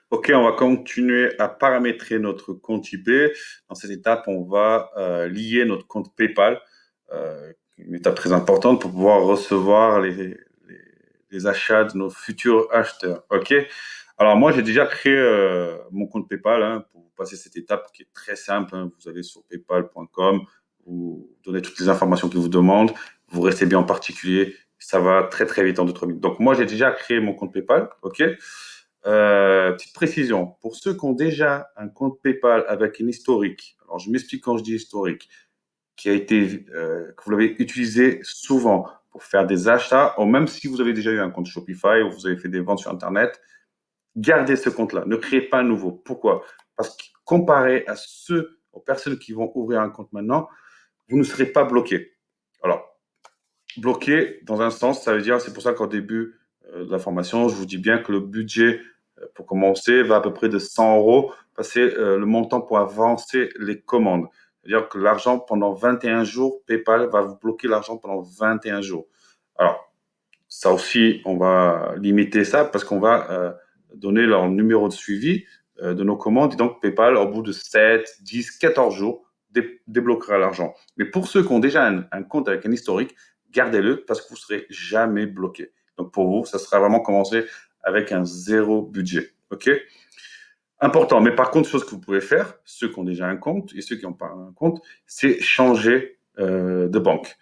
Ok, on va continuer à paramétrer notre compte IP. Dans cette étape, on va lier notre compte PayPal, une étape très importante pour pouvoir recevoir les achats de nos futurs acheteurs. Ok. Alors moi, j'ai déjà créé mon compte PayPal pour passer cette étape qui est très simple. Vous allez sur paypal.com, vous donnez toutes les informations qu'ils vous demandent, vous restez bien en particulier, ça va très très vite en 2-3 minutes. Donc moi, j'ai déjà créé mon compte PayPal. Ok. Petite précision, pour ceux qui ont déjà un compte PayPal avec une historique, alors je m'explique quand je dis historique, que vous l'avez utilisé souvent pour faire des achats, ou même si vous avez déjà eu un compte Shopify ou vous avez fait des ventes sur Internet, gardez ce compte-là, ne créez pas un nouveau. Pourquoi? Parce que comparé aux personnes qui vont ouvrir un compte maintenant, vous ne serez pas bloqué. Alors, bloqué, dans un sens, ça veut dire, c'est pour ça qu'au début de la formation, je vous dis bien que le budget pour commencer va à peu près de 100 euros, passer le montant pour avancer les commandes. C'est-à-dire que l'argent, pendant 21 jours, PayPal va vous bloquer l'argent pendant 21 jours. Alors, ça aussi, on va limiter ça parce qu'on va donner leur numéro de suivi de nos commandes. Et donc, PayPal, au bout de 7, 10, 14 jours, débloquera l'argent. Mais pour ceux qui ont déjà un compte avec un historique, gardez-le parce que vous ne serez jamais bloqué. Donc, pour vous, ça sera vraiment commencer avec un zéro budget. OK? Important. Mais par contre, chose que vous pouvez faire, ceux qui ont déjà un compte et ceux qui n'ont pas un compte, c'est changer de banque.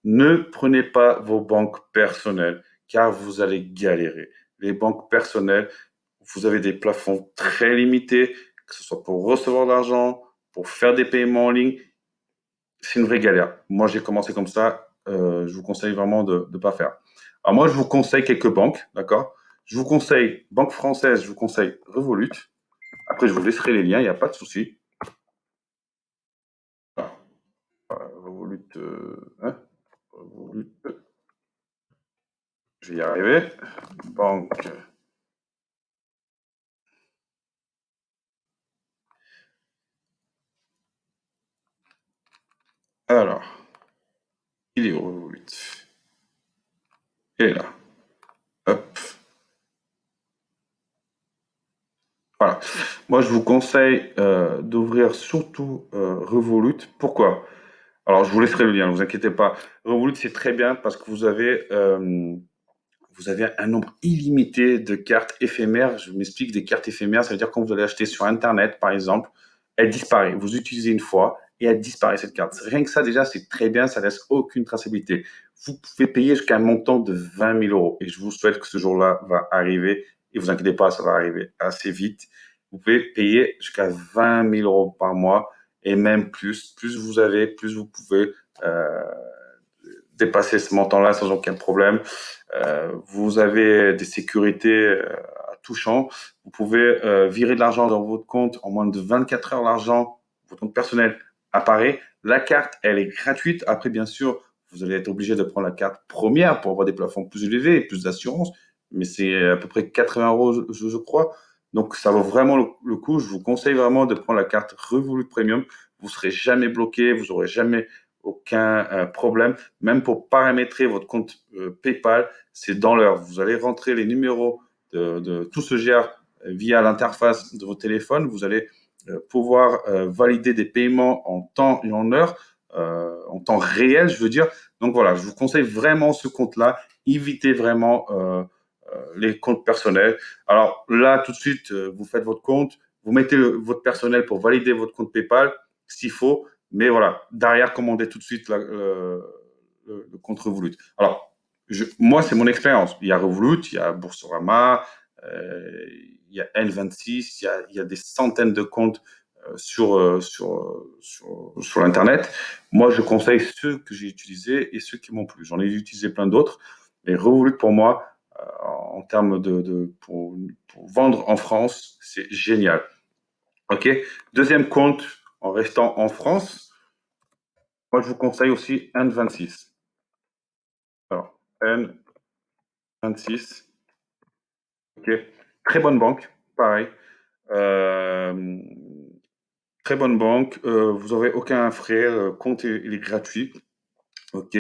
Ne prenez pas vos banques personnelles car vous allez galérer. Les banques personnelles, vous avez des plafonds très limités, que ce soit pour recevoir de l'argent, pour faire des paiements en ligne. C'est une vraie galère. Moi, j'ai commencé comme ça. Je vous conseille vraiment de ne pas faire. Alors moi, je vous conseille quelques banques, d'accord? Je vous conseille Banque Française, je vous conseille Revolut. Après, je vous laisserai les liens, il n'y a pas de souci. Ah, Revolut, Revolut, je vais y arriver. Banque. Alors, il est où Revolut? Il est là. Hop. Voilà. Moi, je vous conseille d'ouvrir surtout Revolut. Pourquoi? Alors, je vous laisserai le lien, ne vous inquiétez pas. Revolut, c'est très bien parce que vous avez un nombre illimité de cartes éphémères. Je m'explique, des cartes éphémères, ça veut dire quand vous allez acheter sur Internet, par exemple, elle disparaît. Vous utilisez une fois et elle disparaît, cette carte. Rien que ça, déjà, c'est très bien, ça laisse aucune traçabilité. Vous pouvez payer jusqu'à un montant de 20 000 euros et je vous souhaite que ce jour-là va arriver. Et vous inquiétez pas, ça va arriver assez vite. Vous pouvez payer jusqu'à 20 000 euros par mois et même plus. Plus vous avez, plus vous pouvez dépasser ce montant-là sans aucun problème. Vous avez des sécurités à tout champ. Vous pouvez virer de l'argent dans votre compte en moins de 24 heures. L'argent, votre compte personnel apparaît. La carte, elle est gratuite. Après, bien sûr, vous allez être obligé de prendre la carte première pour avoir des plafonds plus élevés et plus d'assurance. Mais c'est à peu près 80 euros, je crois. Donc, ça vaut vraiment le coup. Je vous conseille vraiment de prendre la carte Revolut Premium. Vous ne serez jamais bloqué. Vous n'aurez jamais aucun problème. Même pour paramétrer votre compte PayPal, c'est dans l'heure. Vous allez rentrer les numéros tout se gère via l'interface de votre téléphone. Vous allez pouvoir valider des paiements en temps et en heure, en temps réel, je veux dire. Donc voilà, je vous conseille vraiment ce compte-là. Évitez vraiment les comptes personnels. Alors là, tout de suite, vous faites votre compte, vous mettez votre personnel pour valider votre compte PayPal, s'il faut. Mais voilà, derrière, commandez tout de suite le compte Revolut. Alors, moi, c'est mon expérience. Il y a Revolut, il y a Boursorama, il y a N26, il y a des centaines de comptes sur l'Internet. Moi, je conseille ceux que j'ai utilisés et ceux qui m'ont plu. J'en ai utilisé plein d'autres, mais Revolut, pour moi, en termes pour vendre en France, c'est génial. OK. Deuxième compte, en restant en France, moi, je vous conseille aussi N26. Alors, N26, OK. Très bonne banque, pareil. Euh, Très bonne banque. Vous n'aurez aucun frais. Le compte, il est gratuit. OK.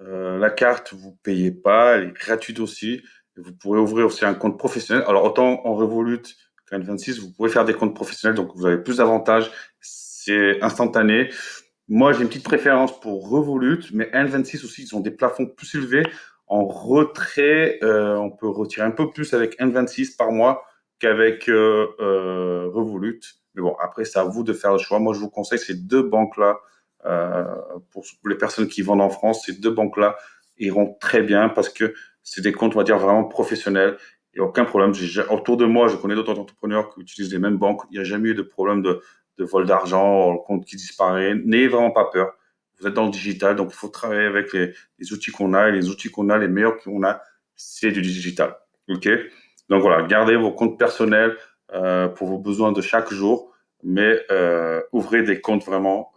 La carte, vous ne payez pas. Elle est gratuite aussi. Et vous pourrez ouvrir aussi un compte professionnel. Alors, autant en Revolut, qu'à N26. Vous pouvez faire des comptes professionnels, donc vous avez plus d'avantages. C'est instantané. Moi, j'ai une petite préférence pour Revolut, mais N26 aussi, ils ont des plafonds plus élevés. En retrait, on peut retirer un peu plus avec N26 par mois qu'avec Revolut. Mais bon, après, c'est à vous de faire le choix. Moi, je vous conseille ces deux banques-là. Euh, pour les personnes qui vendent en France, ces deux banques-là iront très bien parce que c'est des comptes, on va dire, vraiment professionnels. Il n'y a aucun problème. Autour de moi, je connais d'autres entrepreneurs qui utilisent les mêmes banques. Il n'y a jamais eu de problème de vol d'argent, le compte qui disparaît. N'ayez vraiment pas peur. Vous êtes dans le digital, donc il faut travailler avec les outils qu'on a. Et les outils qu'on a, les meilleurs qu'on a, c'est du digital. OK? Donc voilà, gardez vos comptes personnels pour vos besoins de chaque jour, mais ouvrez des comptes vraiment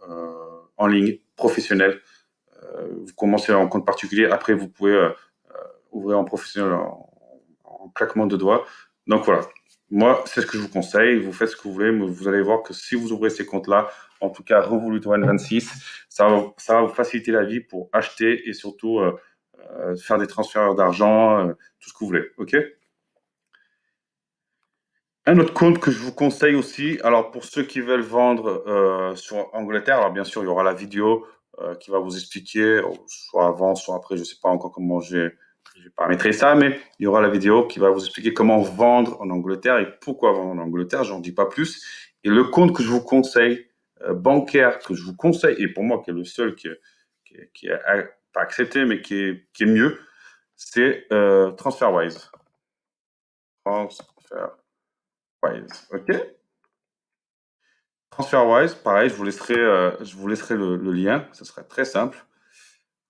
en ligne, professionnels. Vous commencez en compte particulier, après vous pouvez ouvrir en professionnel en claquement de doigts. Donc voilà, moi c'est ce que je vous conseille, vous faites ce que vous voulez, mais vous allez voir que si vous ouvrez ces comptes-là, en tout cas Revolut ou N26, ça va vous faciliter la vie pour acheter et surtout faire des transferts d'argent, tout ce que vous voulez. OK? Un autre compte que je vous conseille aussi, alors pour ceux qui veulent vendre sur Angleterre, alors bien sûr il y aura la vidéo qui va vous expliquer, soit avant, soit après, je ne sais pas encore comment j'ai paramétré ça, mais il y aura la vidéo qui va vous expliquer comment vendre en Angleterre et pourquoi vendre en Angleterre, j'en dis pas plus. Et le compte que je vous conseille, bancaire, que je vous conseille, et pour moi qui est le seul qui est pas accepté, mais qui est mieux, c'est TransferWise. TransferWise, ok? TransferWise, pareil, je vous laisserai le lien, ce serait très simple.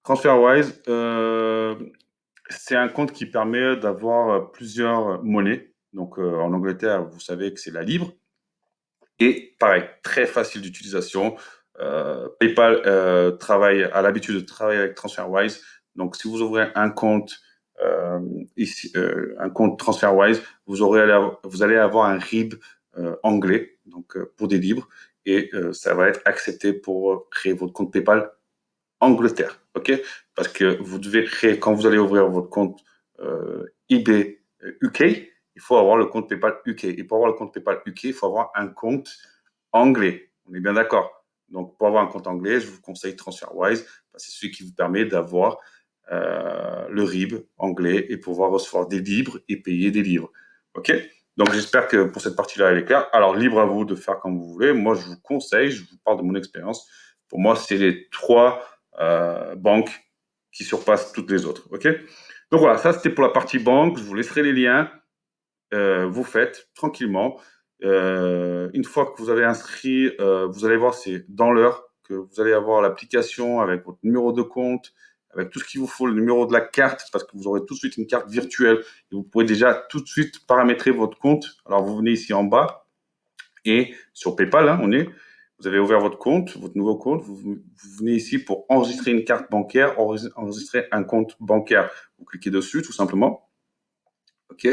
TransferWise, c'est un compte qui permet d'avoir plusieurs monnaies. Donc en Angleterre, vous savez que c'est la livre. Et pareil, très facile d'utilisation. PayPal a l'habitude de travailler avec TransferWise. Donc si vous ouvrez un compte ici, un compte TransferWise, vous allez avoir un RIB anglais, donc pour des livres, et ça va être accepté pour créer votre compte PayPal Angleterre, ok? Parce que vous devez créer, quand vous allez ouvrir votre compte eBay UK, il faut avoir le compte PayPal UK. Et pour avoir le compte PayPal UK, il faut avoir un compte anglais. On est bien d'accord. Donc, pour avoir un compte anglais, je vous conseille TransferWise. C'est celui qui vous permet d'avoir le RIB anglais et pouvoir recevoir des livres et payer des livres. OK? Donc, j'espère que pour cette partie-là, elle est claire. Alors, libre à vous de faire comme vous voulez. Moi, je vous conseille, je vous parle de mon expérience. Pour moi, c'est les trois banques qui surpassent toutes les autres. OK? Donc, voilà, ça, c'était pour la partie banque. Je vous laisserai les liens. Vous faites tranquillement. Une fois que vous avez inscrit, vous allez voir, c'est dans l'heure que vous allez avoir l'application avec votre numéro de compte, avec tout ce qu'il vous faut, le numéro de la carte, parce que vous aurez tout de suite une carte virtuelle et vous pouvez déjà tout de suite paramétrer votre compte. Alors, vous venez ici en bas et sur PayPal, hein, vous avez ouvert votre compte, votre nouveau compte, vous venez ici pour enregistrer une carte bancaire, enregistrer un compte bancaire. Vous cliquez dessus tout simplement. OK?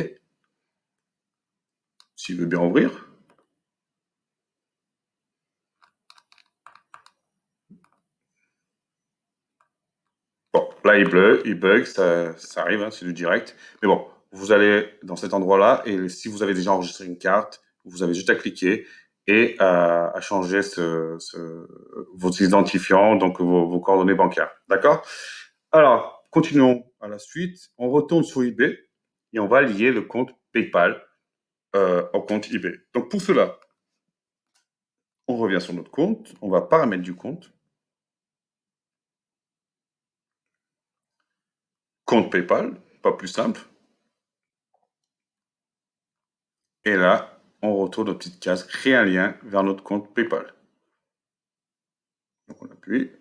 S'il veut bien ouvrir. Bon, là, il bug, ça arrive, hein, c'est du direct. Mais bon, vous allez dans cet endroit-là et si vous avez déjà enregistré une carte, vous avez juste à cliquer et à changer vos identifiants, donc vos coordonnées bancaires. D'accord? Alors, continuons à la suite. On retourne sur eBay et on va lier le compte PayPal au compte eBay. Donc, pour cela, on revient sur notre compte, on va paramètres du compte, compte PayPal, pas plus simple. Et là, on retourne aux petites cases, créer un lien vers notre compte PayPal. Donc on appuie.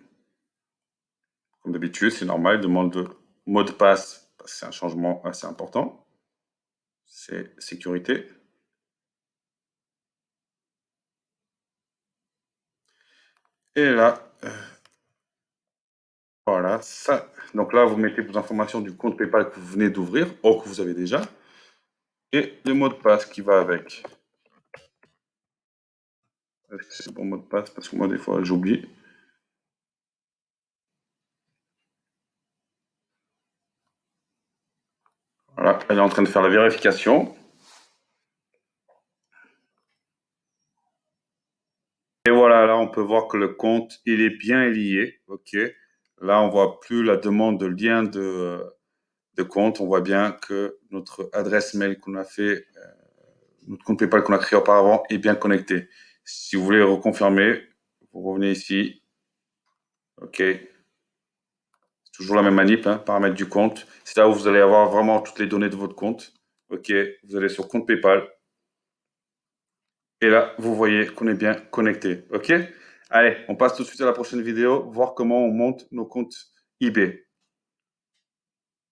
Comme d'habitude, c'est normal, il demande de mot de passe, parce que c'est un changement assez important. C'est sécurité. Et là, voilà, ça. Donc là, vous mettez vos informations du compte PayPal que vous venez d'ouvrir, ou que vous avez déjà, et le mot de passe qui va avec. Est-ce que c'est le bon mot de passe? Parce que moi, des fois, j'oublie. Voilà, elle est en train de faire la vérification. Et voilà, là, on peut voir que le compte, il est bien lié. OK. Là, on voit plus la demande de lien de compte. On voit bien que notre adresse mail qu'on a fait, notre compte PayPal qu'on a créé auparavant est bien connecté. Si vous voulez reconfirmer, vous revenez ici. OK. C'est toujours la même manip, hein, paramètres du compte. C'est là où vous allez avoir vraiment toutes les données de votre compte. OK. Vous allez sur compte PayPal. Et là, vous voyez qu'on est bien connecté. OK? Allez, on passe tout de suite à la prochaine vidéo, voir comment on monte nos comptes eBay.